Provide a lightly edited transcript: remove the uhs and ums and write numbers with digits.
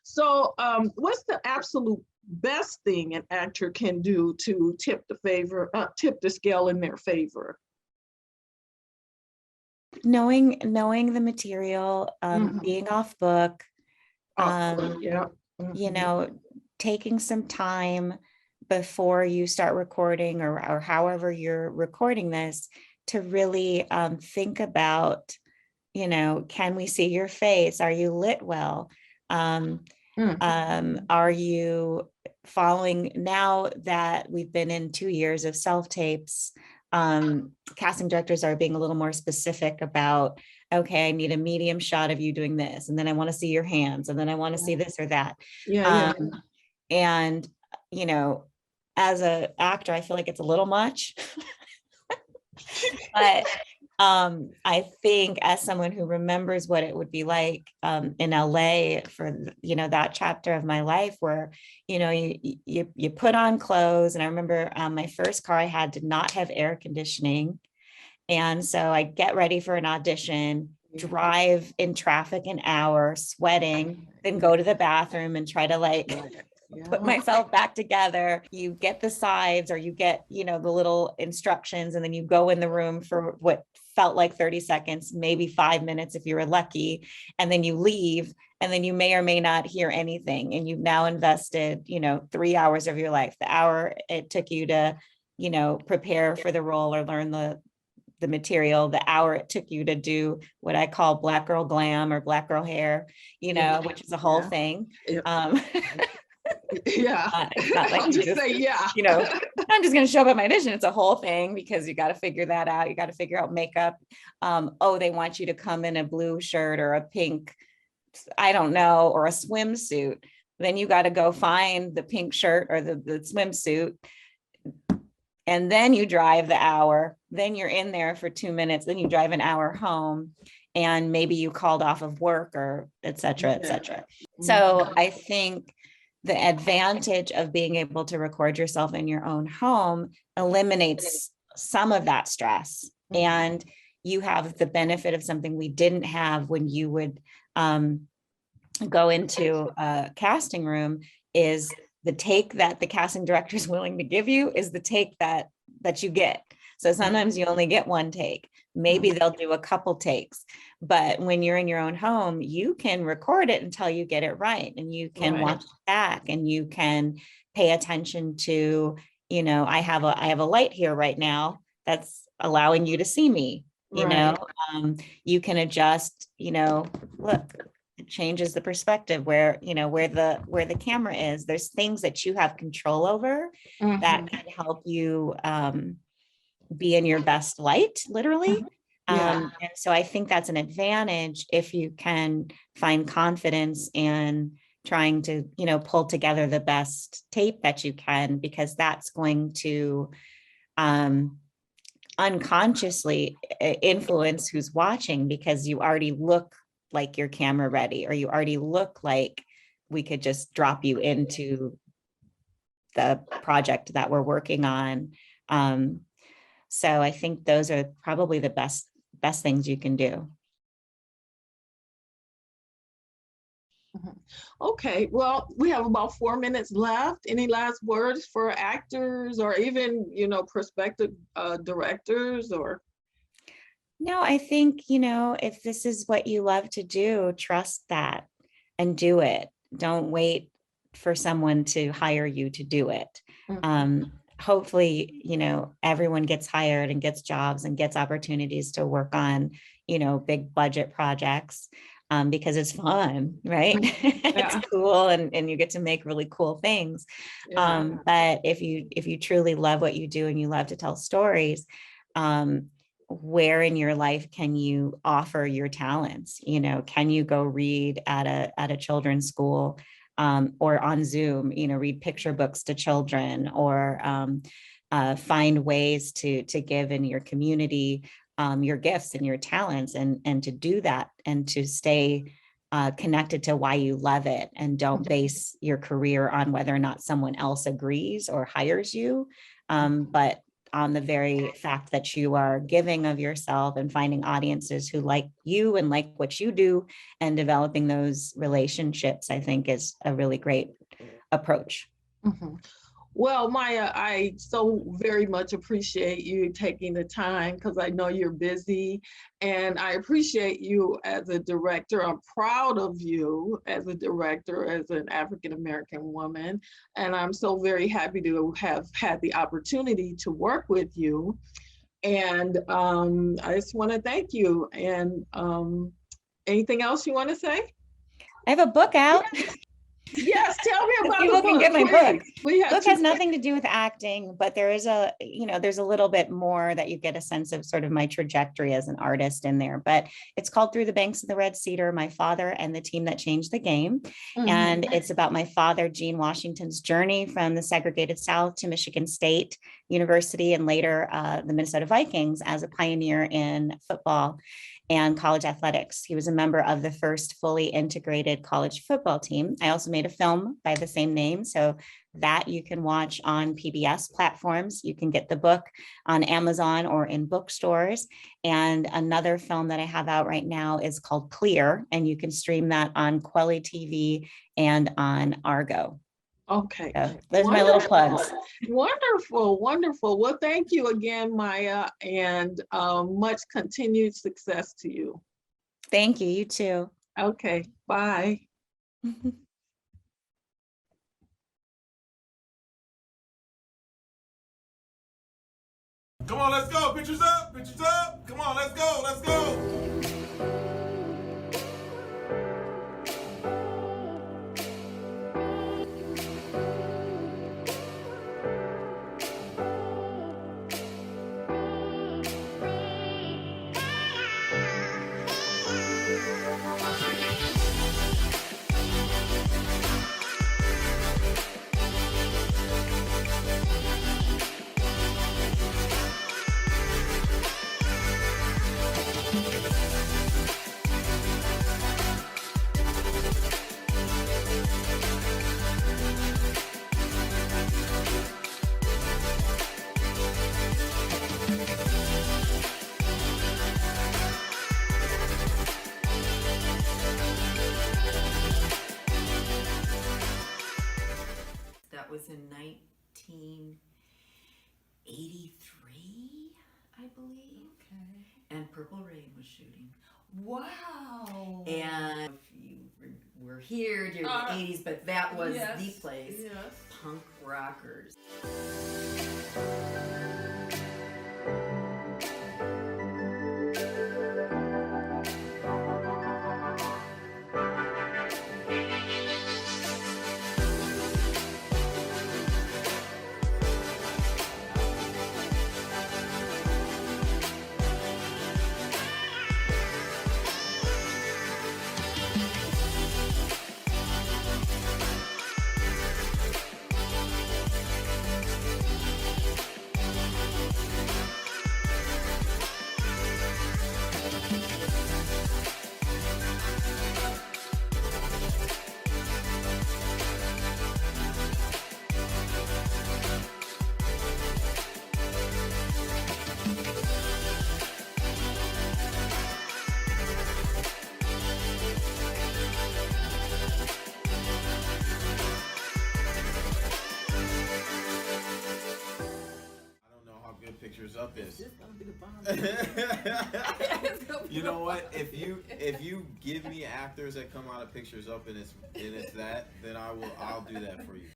So, what's the absolute best thing an actor can do to tip the scale in their favor? Knowing the material, Mhm. being off book, Yeah. you Mhm. know, taking some time before you start recording or however you're recording this to really think about, can we see your face? Are you lit well? Mhm. Are you following, now that we've been in 2 years of self-tapes, casting directors are being a little more specific about, okay, I need a medium shot of you doing this, and then I want to see your hands, and then I want to see this or that. Yeah, yeah. And, you know, as an actor, I feel like it's a little much, but I think as someone who remembers what it would be like in LA for that chapter of my life where you put on clothes, and I remember my first car I had did not have air conditioning, and so I get ready for an audition, drive in traffic an hour, sweating, then go to the bathroom and try to put myself back together. You get the sides, or you get, the little instructions, and then you go in the room for what felt like 30 seconds, maybe 5 minutes if you were lucky. And then you leave, and then you may or may not hear anything. And you've now invested, 3 hours of your life, the hour it took you to, prepare for the role or learn the material, the hour it took you to do what I call black girl glam or black girl hair, which is a whole thing. Yeah. It's not like I'll just say, yeah. I'm just going to show up at my audition. It's a whole thing because you got to figure that out. You got to figure out makeup. They want you to come in a blue shirt or a pink, I don't know, or a swimsuit. Then you got to go find the pink shirt or the swimsuit. And then you drive the hour. Then you're in there for 2 minutes. Then you drive an hour home. And maybe you called off of work or et cetera, et cetera. So I think the advantage of being able to record yourself in your own home eliminates some of that stress. And you have the benefit of something we didn't have when you would go into a casting room, is the take that the casting director is willing to give you is the take that you get. So sometimes you only get one take. Maybe they'll do a couple takes, but when you're in your own home, you can record it until you get it right, and you can watch it back, and you can pay attention to, I have a light here right now that's allowing you to see me. You can adjust, look, it changes the perspective where the camera is. There's things that you have control over that can help you be in your best light, literally. And so I think that's an advantage if you can find confidence in trying to, pull together the best tape that you can, because that's going to unconsciously influence who's watching, because you already look like you're camera ready, or you already look like we could just drop you into the project that we're working on. So I think those are probably the best things you can do. Okay, well, we have about 4 minutes left. Any last words for actors or even, prospective directors or? No, I think, if this is what you love to do, trust that and do it. Don't wait for someone to hire you to do it. Hopefully, everyone gets hired and gets jobs and gets opportunities to work on, big budget projects, because it's fun, right? It's cool, and you get to make really cool things. But if you truly love what you do and you love to tell stories, where in your life can you offer your talents? Can you go read at a children's school, or on Zoom, read picture books to children, or find ways to give in your community your gifts and your talents, and to do that, and to stay connected to why you love it, and don't base your career on whether or not someone else agrees or hires you. But on the very fact that you are giving of yourself and finding audiences who like you and like what you do, and developing those relationships, I think is a really great approach. Mhm. Well, Maya, I so very much appreciate you taking the time because I know you're busy, and I appreciate you as a director. I'm proud of you as a director, as an African American woman, and I'm so very happy to have had the opportunity to work with you. And I just want to thank you. And anything else you want to say? I have a book out. Yes, tell me about People the can book, get my book. please. We have Book to. has nothing to do with acting, but there is a, there's a little bit more that you get a sense of sort of my trajectory as an artist in there. But it's called Through the Banks of the Red Cedar, My Father and the Team That Changed the Game. And it's about my father, Gene Washington's journey from the segregated South to Michigan State University, and later the Minnesota Vikings, as a pioneer in football and college athletics. He was a member of the first fully integrated college football team. I also made a film by the same name, so that you can watch on PBS platforms. You can get the book on Amazon or in bookstores. And another film that I have out right now is called Clear, and you can stream that on Quelly TV and on Argo. Okay. So those are my little plugs. Wonderful, wonderful. Well, thank you again, Maya, and much continued success to you. Thank you. You too. Okay, bye. Come on, let's go. Pictures up, pictures up. Come on, let's go, let's go. That was in 1983, I believe. Okay. And Purple Rain was shooting. Wow. And if you were here during the 80s, but that was the place. Yes. Punk rockers. Pictures up is. This gonna be the bomb. You know what? If you give me actors that come out of Pictures Up and it's that, then I'll do that for you.